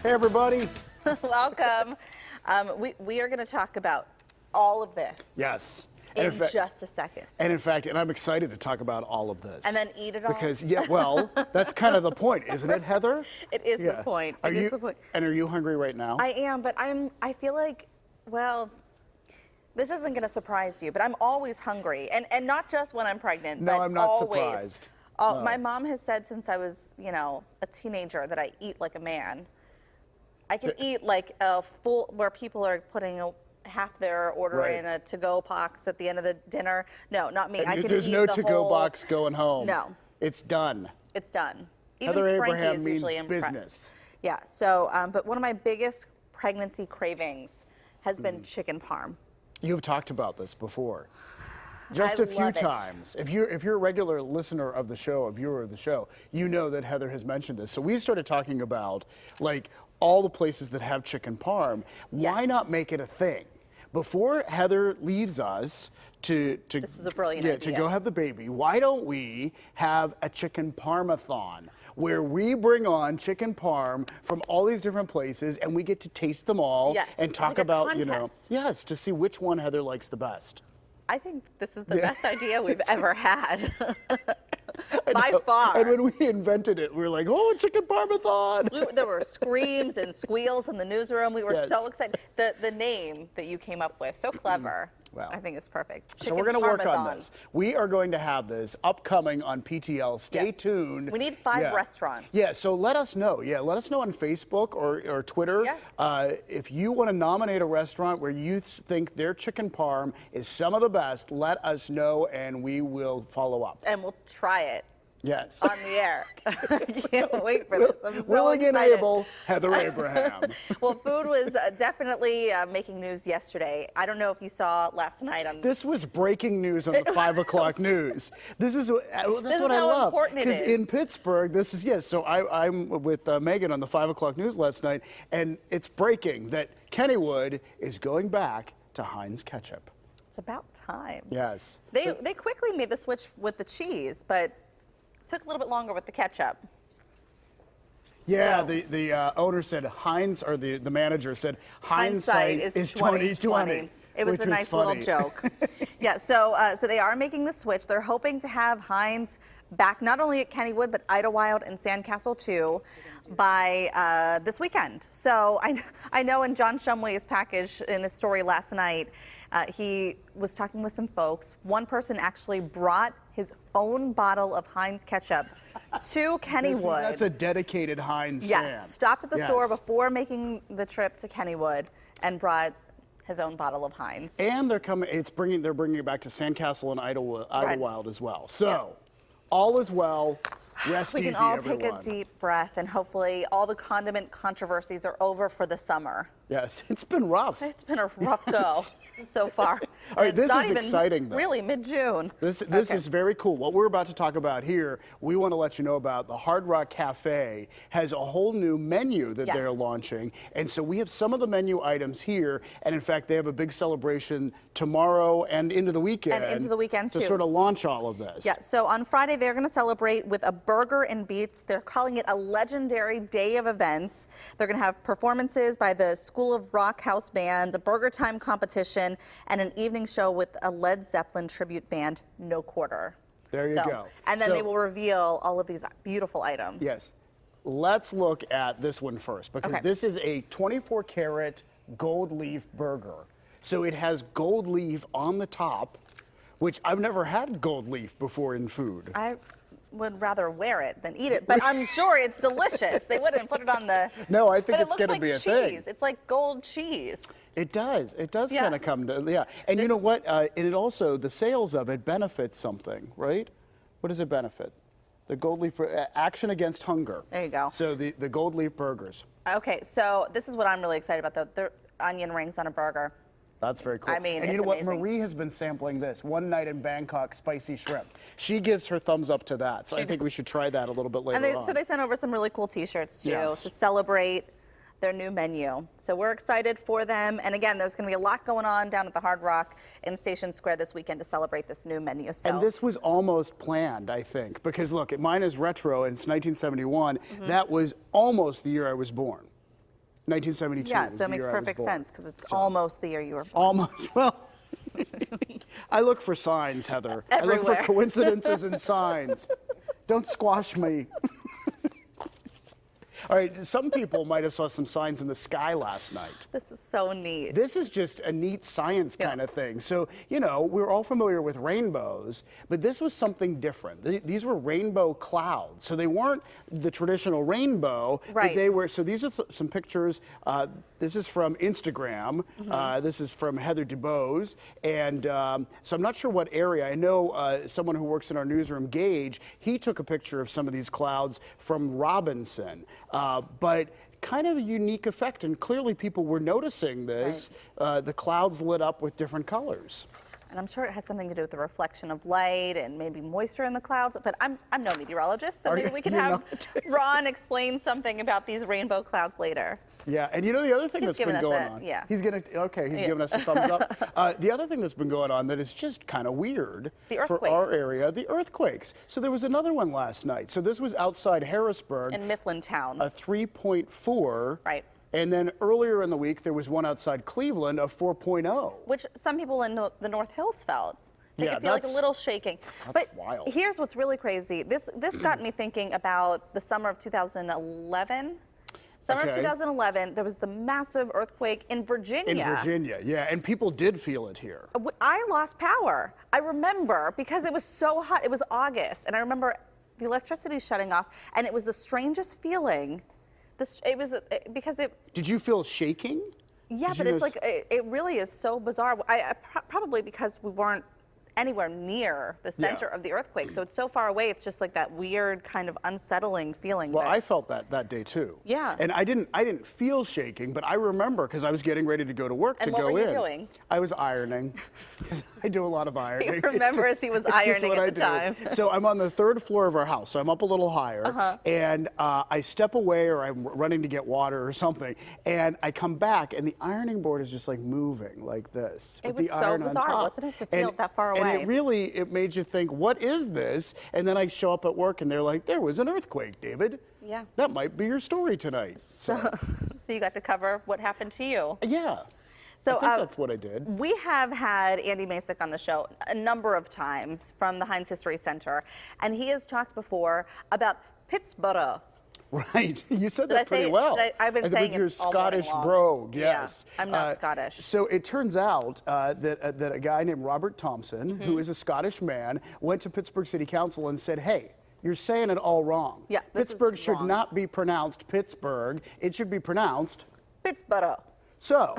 Hey, everybody. Welcome. We are going to talk about all of this. Yes. In just a second. And in fact, I'm excited to talk about all of this. And then eat it all? Because, yeah, well, that's kind of the point, isn't it, Heather? It is the point. It is the point. And are you hungry right now? I am, but I feel like, well, this isn't going to surprise you, but I'm always hungry. And not just when I'm pregnant, No, but I'm not always. surprised. No. My mom has said since I was, a teenager that I eat like a man. I can eat like a full, where people are putting half their order in a to-go box at the end of the dinner. No, not me. There's no to-go box going home. No. It's done. It's done. Even Heather Frankie Abraham is means usually impressed. business. Yeah, so, but one of my biggest pregnancy cravings has been chicken parm. You've talked about this before. Just a few times. If you're a regular listener of the show, a viewer of the show, you know that Heather has mentioned this. So we started talking about like all the places that have chicken parm. Why not make it a thing? Before Heather leaves us to this is a brilliant idea. To go have the baby, why don't we have a chicken parmathon where we bring on chicken parm from all these different places and we get to taste them all and talk about, to see which one Heather likes the best. I think this is the best idea we've ever had. By far. And when we invented it, we were like, oh, chicken parmesan. There were screams and squeals in the newsroom. We were so excited. The name that you came up with, so clever. Wow. I think it's perfect. So we're going to work on this. We are going to have this upcoming on PTL. Stay tuned. We need 5 restaurants. Yeah, so let us know. Yeah, let us know on Facebook or Twitter. If you want to nominate a restaurant where you think their chicken parm is some of the best, let us know and we will follow up. And we'll try it. Yes. On the air. I can't wait for this. I'm so Willing excited. and able, Heather Abraham. Well, food was definitely making news yesterday. I don't know if you saw last night on. This was breaking news on the 5 o'clock news. That's what I love. Because in Pittsburgh, this is So I'm with Megan on the 5 o'clock news last night, and it's breaking that Kennywood is going back to Heinz ketchup. It's about time. Yes. They quickly made the switch with the cheese, but took a little bit longer with the ketchup. Yeah, the owner said Heinz, or the manager said hindsight is 2020. It was a nice little joke. Yeah, so they are making the switch. They're hoping to have Heinz back not only at Kennywood but Idlewild and Sandcastle too by this weekend. So I know in John Shumway's package in his story last night, he was talking with some folks. One person actually brought his own bottle of Heinz ketchup to Kennywood. That's a dedicated Heinz fan. Yes, stopped at the store before making the trip to Kennywood and brought his own bottle of Heinz. And they're bringing it back to Sandcastle and Idlewild as well. So all is well. Rest easy, everyone. We can all take a deep breath, and hopefully all the condiment controversies are over for the summer. Yes, it's been rough. It's been a rough go so far. All right, this is exciting, though. Really, mid-June. This is very cool. What we're about to talk about here, we want to let you know about the Hard Rock Cafe has a whole new menu that they're launching. And so we have some of the menu items here. And in fact, they have a big celebration tomorrow and into the weekend. And into the weekend, too. To sort of launch all of this. Yeah, so on Friday, they're going to celebrate with a burger and beats. They're calling it a legendary day of events. They're going to have performances by the School of Rock House Band, a burger time competition, and an evening show with a Led Zeppelin tribute band, No Quarter. There you go. And then they will reveal all of these beautiful items. Yes. Let's look at this one first, because this is a 24-karat gold leaf burger. So it has gold leaf on the top, which I've never had gold leaf before in food. I would rather wear it than eat it, but I'm sure it's delicious. They wouldn't put it on the... No, I think it's going to be a thing. It's like gold cheese. It does. It does kind of come to, And you know what? And it also, the sales of it benefits something, right? What does it benefit? The gold leaf, Action Against Hunger. There you go. So the gold leaf burgers. Okay, so this is what I'm really excited about, the onion rings on a burger. That's very cool. I mean, and you know what? amazing. Marie has been sampling this one night in Bangkok, spicy shrimp. She gives her thumbs up to that. So I think we should try that a little bit later on. So they sent over some really cool T-shirts too to celebrate their new menu. So we're excited for them. And again, there's going to be a lot going on down at the Hard Rock in Station Square this weekend to celebrate this new menu. So. And this was almost planned, I think, because look, mine is retro and it's 1971. That was almost the year I was born. 1972. Yeah, was so the it makes year I was perfect born. sense because it's So, almost the year you were born. almost. Well, I look for signs, Heather. I look Everywhere. for coincidences and signs. Don't squash me. All right, some people might have saw some signs in the sky last night. This is so neat. This is just a neat science kind of thing. So, you know, we're all familiar with rainbows, but this was something different. These were rainbow clouds. So they weren't the traditional rainbow, Right. but they were. So these are some pictures. This is from Instagram. This is from Heather DuBose. And so I'm not sure what area. I know someone who works in our newsroom, Gage, he took a picture of some of these clouds from Robinson. But kind of a unique effect, and clearly people were noticing this. The clouds lit up with different colors. And I'm sure it has something to do with the reflection of light and maybe moisture in the clouds. But I'm no meteorologist, so maybe we can have Ron explain something about these rainbow clouds later. Yeah, and you know the other thing that's been given us going a- on. yeah. He's giving us a thumbs up. The other thing that's been going on that is just kind of weird The for earthquakes. our area, the earthquakes. So there was another one last night. So this was outside Harrisburg, In Mifflintown. a 3.4. Right. And then earlier in the week there was one outside Cleveland, a 4.0. Which some people in the North Hills felt. They Yeah, could feel like a that's- little shaking. But wild. here's what's really crazy. This got me thinking about the summer of 2011. Summer of Okay. 2011, there was the massive earthquake in Virginia. In Virginia, yeah, and people did feel it here. I lost power. I remember because it was so hot. It was August, and I remember the electricity shutting off, and it was the strangest feeling. Because it. Did you feel shaking? Yeah, Did but you it's like it really is so bizarre. Probably because we weren't anywhere near the center of the earthquake, so it's so far away. It's just like that weird kind of unsettling feeling. Well, I felt that day too. Yeah. And I didn't feel shaking, but I remember because I was getting ready to go to work And to what go were you in. doing? I was ironing. I do a lot of ironing. You remember as he was It's just ironing what at I the do. time. So I'm on the 3rd floor of our house. So I'm up a little higher, and I step away, or I'm running to get water or something, and I come back, and the ironing board is just like moving like this. It with was the so iron on bizarre, top. wasn't it, to feel it that far And away? it really made you think, what is this? And then I show up at work, and they're like, there was an earthquake, David. Yeah. That might be your story tonight. So, So you got to cover what happened to you. yeah. So I think that's what I did. We have had Andy Masick on the show a number of times from the Heinz History Center, and he has talked before about Pittsburgh. Right. You said Did I that pretty say it? well. I've been I saying think you're it all morning Scottish long. brogue, Yeah, yes. I'm not Scottish. So it turns out that a guy named Robert Thompson, Mm-hmm. who is a Scottish man, went to Pittsburgh City Council and said, hey, you're saying it all wrong. Yeah, this is Pittsburgh should wrong. not be pronounced Pittsburgh. It should be pronounced. Pittsburgh. So,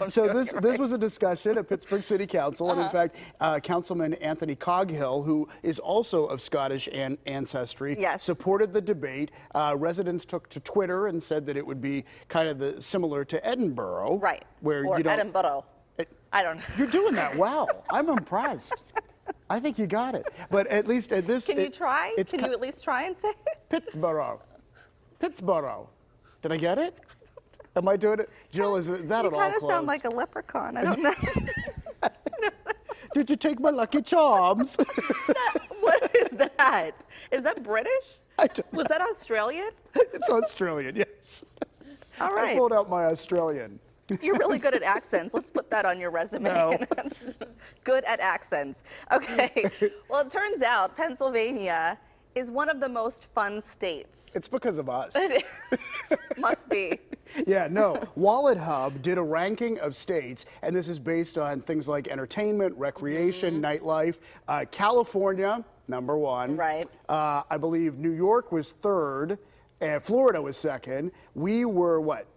this was a discussion at Pittsburgh City Council, and in fact, Councilman Anthony Coghill, who is also of Scottish ancestry, Yes. supported the debate. Residents took to Twitter and said that it would be kind of similar to Edinburgh, Right. Where or you don't. Edinburgh. I don't know. You're doing that well. I'm impressed. I think you got it. But at least at this, Can you try? It's Can you at least try and say it? Pittsburgh. Pittsburgh. Did I get it? Am I doing it? Jill, is that You at all kind of close? sound like a leprechaun. I don't know. Did you take my Lucky Charms? What is that? Is that British? I don't Was that Australian? It's Australian, yes. All I right. pulled out my Australian. You're really good at accents. Let's put that on your resume. No. That's good at accents. Okay. Well, it turns out Pennsylvania is one of the most fun states. It's because of us. It is. Must be. Yeah, no. Wallet Hub did a ranking of states, and this is based on things like entertainment, recreation, nightlife. California, number 1. Right. I believe New York was 3rd, and Florida was 2nd. We were what?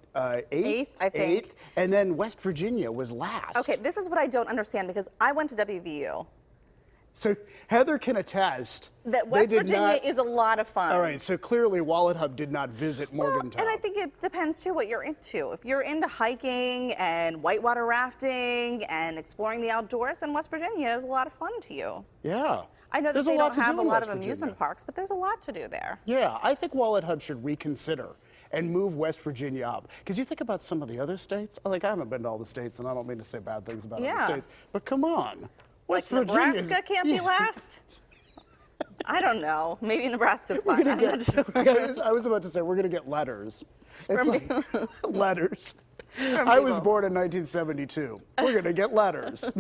Eighth, I think. 8th, and then West Virginia was last. Okay, this is what I don't understand because I went to WVU. So Heather can attest That they West did Virginia not- is a lot of fun. All right, so clearly Wallet Hub did not visit Well, Morgantown. and I think it depends too what you're into. If you're into hiking and whitewater rafting and exploring the outdoors, then West Virginia is a lot of fun to you. Yeah. I know that There's they a lot don't to have do a in lot West of amusement Virginia. parks, but there's a lot to do there. Yeah, I think Wallet Hub should reconsider and move West Virginia up. Because you think about some of the other states, like I haven't been to all the states, and I don't mean to say bad things about Yeah. other states, but come on. West Like Virginia's- Nebraska can't be Yeah. last. I don't know. Maybe Nebraska's We're fine. gonna I'm get, not sure. guys, I was about to say, we're going to get letters. It's like letters. From I was people. born in 1972. We're going to get letters.